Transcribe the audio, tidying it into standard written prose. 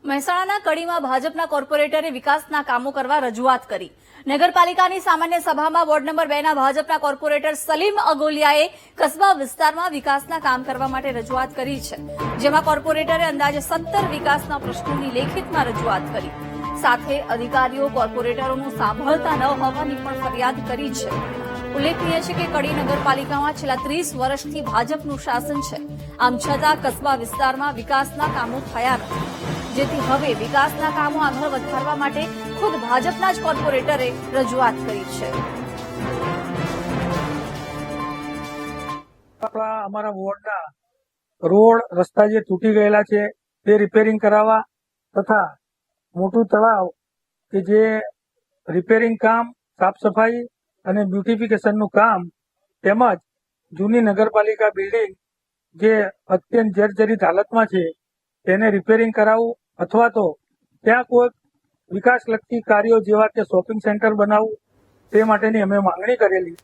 મહેસાણાના કડીમાં ભાજપના કોર્પોરેટરે વિકાસના કામો કરવા રજૂઆત કરી। નગરપાલિકાની સામાન્ય સભામાં વોર્ડ નંબર 2ના ભાજપના કોર્પોરેટર સલીમ અગોલિયાએ કસ્બા વિસ્તારમાં વિકાસના કામ કરવા માટે રજૂઆત કરી છે, જેમાં કોર્પોરેટરે અંદાજે 17 વિકાસના પ્રશ્નોની લેખિતમાં રજૂઆત કરી। સાથે અધિકારીઓ કોર્પોરેટરોનું સાંભળતા ન હોવાની પણ ફરિયાદ કરી છે। ઉલ્લેખનીય છે કે કડી નગરપાલિકામાં છેલ્લા 30 વર્ષથી ભાજપનું શાસન છે। આમ છતાં કસ્બા વિસ્તારમાં વિકાસના કામો થયા નથી, જેથી હવે વિકાસના કામો આગળ વધારવા માટે ખુદ ભાજપના જ કોર્પોરેટરે રજૂઆત કરી છે। અમારા વોર્ડના રોડ રસ્તા જે તૂટી ગયેલા છે તે રિપેરિંગ કરાવવા તથા મોટું તળાવ કે જે રિપેરિંગ કામ, સાફ સફાઈ અને બ્યુટિફિકેશનનું કામ તેમજ જૂની નગરપાલિકા બિલ્ડિંગ જે અત્યંત જર્જરિત હાલતમાં છે તેને રિપેરિંગ કરાવવું અથવા તો ત્યાં કોઈ વિકાસલક્ષી કાર્યો જેવા કે શોપિંગ સેન્ટર બનાવવું તે માટેની અમે માંગણી કરેલી।